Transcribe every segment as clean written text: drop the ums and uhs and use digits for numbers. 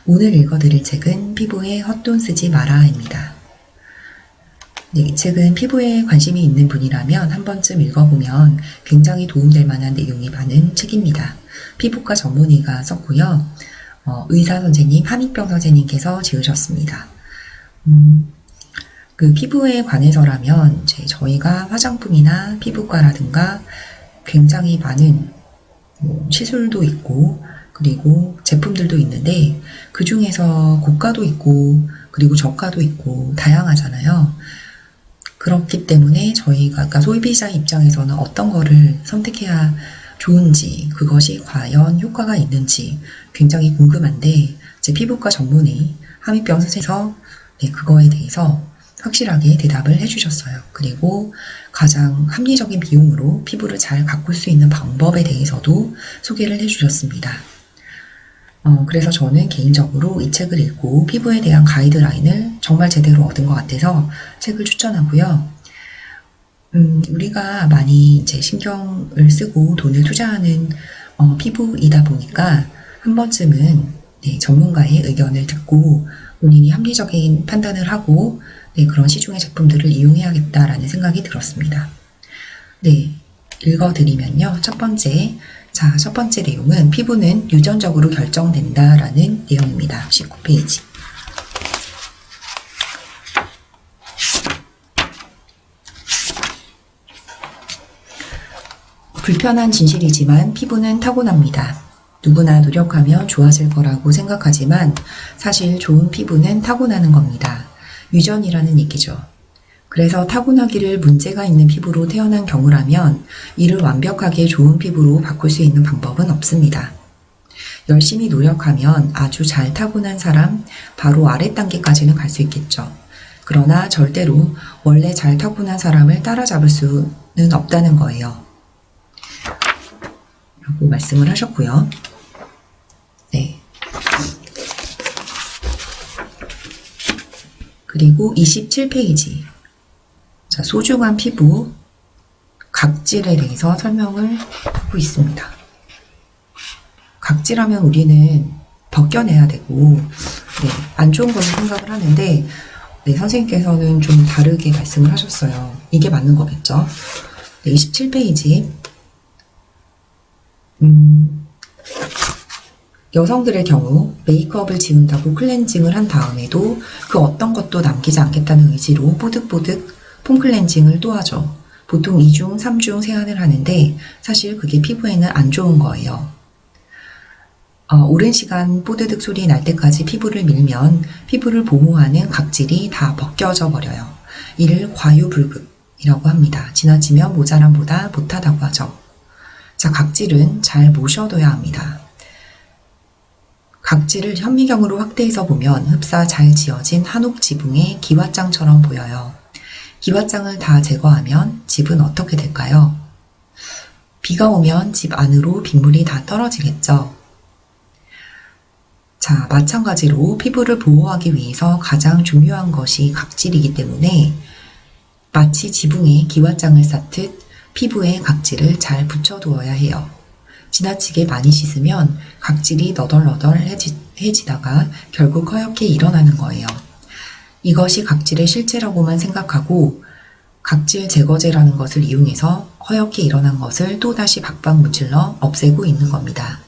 오늘 읽어드릴 책은 피부에 헛돈 쓰지 마라입니다. 네, 이 책은 피부에 관심이 있는 분이라면 한 번쯤 읽어보면 굉장히 도움될 만한 내용이 많은 책입니다. 피부과 전문의가 썼고요. 의사 선생님, 함익병 선생님께서 지으셨습니다. 그 피부에 관해서라면 이제 저희가 화장품이나 피부과라든가 굉장히 많은 시술도 있고 그리고 제품들도 있는데 그 중에서 고가도 있고 그리고 저가도 있고 다양하잖아요. 그렇기 때문에 저희가 그러니까 소비자 입장에서는 어떤 거를 선택해야 좋은지 그것이 과연 효과가 있는지 굉장히 궁금한데 제 피부과 전문의 함익병 선생님께서 그거에 대해서 확실하게 대답을 해주셨어요. 그리고 가장 합리적인 비용으로 피부를 잘 가꿀 수 있는 방법에 대해서도 소개를 해주셨습니다. 그래서 저는 개인적으로 이 책을 읽고 피부에 대한 가이드라인을 정말 제대로 얻은 것 같아서 책을 추천하고요. 우리가 많이 이제 신경을 쓰고 돈을 투자하는 피부이다 보니까 한 번쯤은 전문가의 의견을 듣고 본인이 합리적인 판단을 하고 그런 시중의 제품들을 이용해야겠다라는 생각이 들었습니다. 읽어드리면요. 첫 번째 내용은 피부는 유전적으로 결정된다라는 내용입니다. 19페이지. 불편한 진실이지만 피부는 타고납니다. 누구나 노력하면 좋아질 거라고 생각하지만 사실 좋은 피부는 타고나는 겁니다. 유전이라는 얘기죠. 그래서 타고나기를 문제가 있는 피부로 태어난 경우라면 이를 완벽하게 좋은 피부로 바꿀 수 있는 방법은 없습니다. 열심히 노력하면 아주 잘 타고난 사람 바로 아래 단계까지는 갈 수 있겠죠. 그러나 절대로 원래 잘 타고난 사람을 따라잡을 수는 없다는 거예요. 라고 말씀을 하셨고요. 그리고 27페이지. 소중한 피부, 각질에 대해서 설명을 하고 있습니다. 각질하면 우리는 벗겨내야 되고, 안 좋은 걸로 생각을 하는데, 선생님께서는 좀 다르게 말씀을 하셨어요. 이게 맞는 거겠죠? 27페이지. 여성들의 경우 메이크업을 지운다고 클렌징을 한 다음에도 그 어떤 것도 남기지 않겠다는 의지로 뽀득뽀득 폼클렌징을 또 하죠. 보통 2중, 3중 세안을 하는데 사실 그게 피부에는 안 좋은 거예요. 오랜 시간 뽀드득 소리 날 때까지 피부를 밀면 피부를 보호하는 각질이 다 벗겨져 버려요. 이를 과유불급이라고 합니다. 지나치면 모자람보다 못하다고 하죠. 각질은 잘 모셔둬야 합니다. 각질을 현미경으로 확대해서 보면 흡사 잘 지어진 한옥 지붕의 기와장처럼 보여요. 기와장을 다 제거하면 집은 어떻게 될까요? 비가 오면 집 안으로 빗물이 다 떨어지겠죠. 마찬가지로 피부를 보호하기 위해서 가장 중요한 것이 각질이기 때문에 마치 지붕에 기와장을 쌓듯 피부에 각질을 잘 붙여두어야 해요. 지나치게 많이 씻으면 각질이 너덜너덜해지다가 결국 허옇게 일어나는 거예요. 이것이 각질의 실체라고만 생각하고 각질 제거제라는 것을 이용해서 허옇게 일어난 것을 또다시 박박 문질러 없애고 있는 겁니다.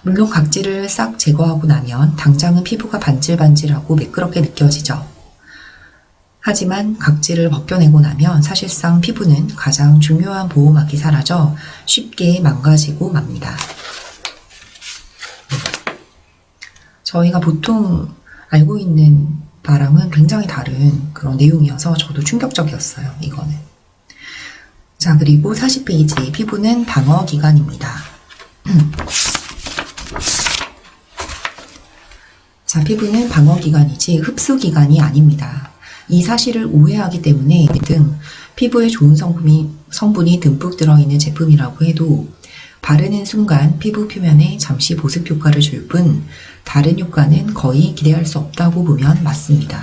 물론 각질을 싹 제거하고 나면 당장은 피부가 반질반질하고 매끄럽게 느껴지죠. 하지만 각질을 벗겨내고 나면 사실상 피부는 가장 중요한 보호막이 사라져 쉽게 망가지고 맙니다. 저희가 보통 알고 있는 바랑은 굉장히 다른 그런 내용이어서 저도 충격적이었어요. 이거는. 그리고 40페이지. 피부는 방어기관입니다. 피부는 방어기관이지 흡수기관이 아닙니다. 이 사실을 오해하기 때문에 피부에 좋은 성분이 듬뿍 들어있는 제품이라고 해도 바르는 순간 피부 표면에 잠시 보습 효과를 줄 뿐 다른 효과는 거의 기대할 수 없다고 보면 맞습니다.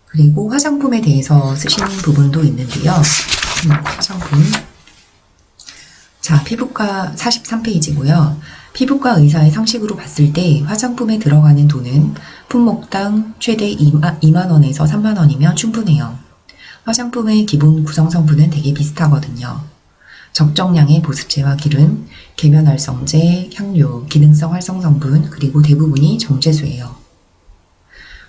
그리고 화장품에 대해서 쓰신 부분도 있는데요. 화장품. 자, 피부과 43페이지고요. 피부과 의사의 상식으로 봤을 때 화장품에 들어가는 돈은 품목당 최대 2만 원에서 3만 원이면 충분해요. 화장품의 기본 구성 성분은 되게 비슷하거든요. 적정량의 보습제와 기름, 계면활성제, 향료, 기능성 활성 성분, 그리고 대부분이 정제수예요.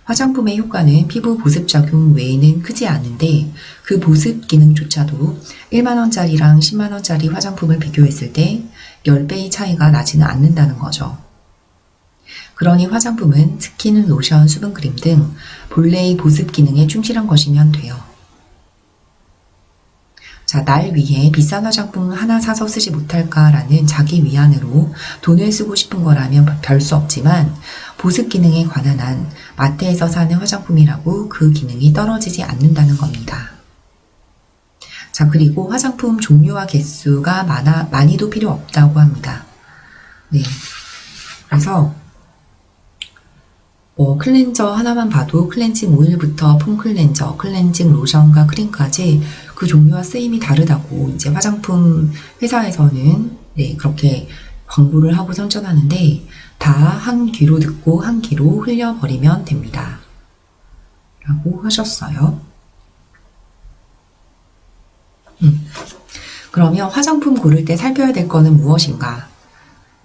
화장품의 효과는 피부 보습 작용 외에는 크지 않은데 그 보습 기능조차도 1만원짜리랑 10만원짜리 화장품을 비교했을 때 10배의 차이가 나지는 않는다는 거죠. 그러니 화장품은 스킨, 로션, 수분크림 등 본래의 보습 기능에 충실한 것이면 돼요. 자, 날 위해 비싼 화장품 하나 사서 쓰지 못할까라는 자기 위안으로 돈을 쓰고 싶은 거라면 별 수 없지만 보습 기능에 관한 한 마트에서 사는 화장품이라고 그 기능이 떨어지지 않는다는 겁니다. 자, 그리고 화장품 종류와 개수가 많이도 필요 없다고 합니다. 네. 그래서 클렌저 하나만 봐도 클렌징 오일부터 폼 클렌저, 클렌징 로션과 크림까지 그 종류와 쓰임이 다르다고 이제 화장품 회사에서는 네, 그렇게 광고를 하고 선전하는데 다 한 귀로 듣고 한 귀로 흘려버리면 됩니다. 라고 하셨어요. 그러면 화장품 고를 때 살펴야 될 거는 무엇인가?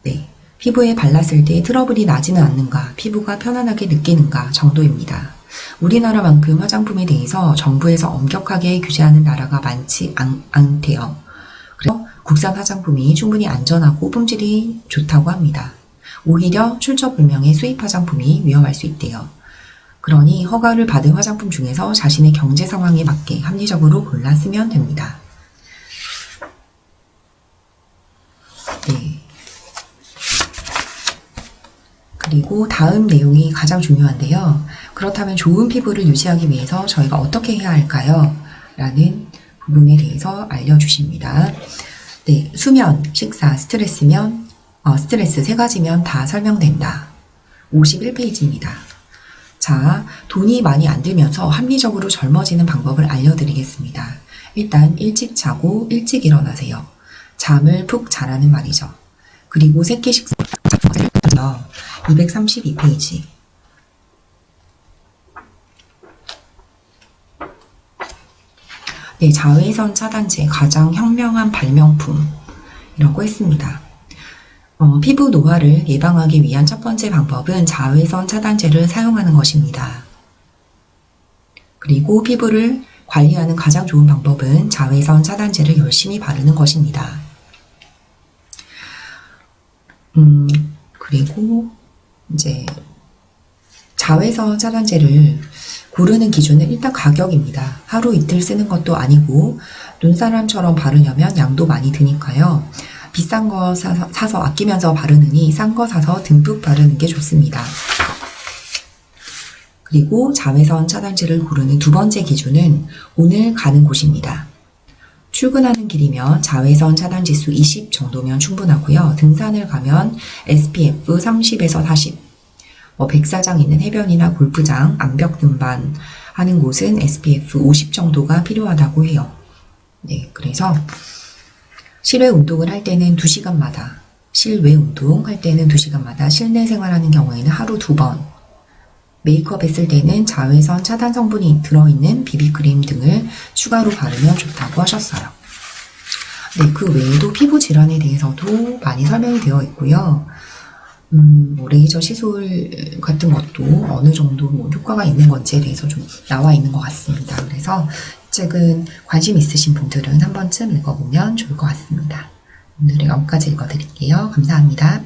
네. 피부에 발랐을 때 트러블이 나지는 않는가, 피부가 편안하게 느끼는가 정도입니다. 우리나라만큼 화장품에 대해서 정부에서 엄격하게 규제하는 나라가 많지 않대요. 그래서 국산 화장품이 충분히 안전하고 품질이 좋다고 합니다. 오히려 출처불명의 수입 화장품이 위험할 수 있대요. 그러니 허가를 받은 화장품 중에서 자신의 경제 상황에 맞게 합리적으로 골라 쓰면 됩니다. 네. 그리고 다음 내용이 가장 중요한데요. 그렇다면 좋은 피부를 유지하기 위해서 저희가 어떻게 해야 할까요? 라는 부분에 대해서 알려주십니다. 네, 수면, 식사, 스트레스 세 가지면 다 설명된다. 51페이지입니다. 자, 돈이 많이 안 들면서 합리적으로 젊어지는 방법을 알려드리겠습니다. 일단 일찍 자고 일찍 일어나세요. 잠을 푹 자라는 말이죠. 그리고 새끼 식사 232페이지. 네, 자외선 차단제 가장 현명한 발명품이라고 했습니다. 피부 노화를 예방하기 위한 첫 번째 방법은 자외선 차단제를 사용하는 것입니다. 그리고 피부를 관리하는 가장 좋은 방법은 자외선 차단제를 열심히 바르는 것입니다. 그리고 이제 자외선 차단제를 고르는 기준은 일단 가격입니다. 하루 이틀 쓰는 것도 아니고 눈사람처럼 바르려면 양도 많이 드니까요. 비싼 거 사서 아끼면서 바르느니 싼 거 사서 듬뿍 바르는 게 좋습니다. 그리고 자외선 차단제를 고르는 두 번째 기준은 오늘 가는 곳입니다. 출근하는 길이면 자외선 차단 지수 20 정도면 충분하고요. 등산을 가면 SPF 30에서 40, 백사장 있는 해변이나 골프장, 암벽 등반 하는 곳은 SPF 50 정도가 필요하다고 해요. 네, 그래서 실외 운동을 할 때는 2시간마다, 실외 운동 할 때는 2시간마다, 실내 생활하는 경우에는 하루 2번, 메이크업 했을 때는 자외선 차단 성분이 들어있는 비비크림 등을 추가로 바르면 좋다고 하셨어요. 네, 그 외에도 피부 질환에 대해서도 많이 설명이 되어 있고요. 레이저 시술 같은 것도 어느 정도 효과가 있는 건지에 대해서 좀 나와 있는 것 같습니다. 그래서 책은 관심 있으신 분들은 한 번쯤 읽어보면 좋을 것 같습니다. 오늘은 여기까지 읽어드릴게요. 감사합니다.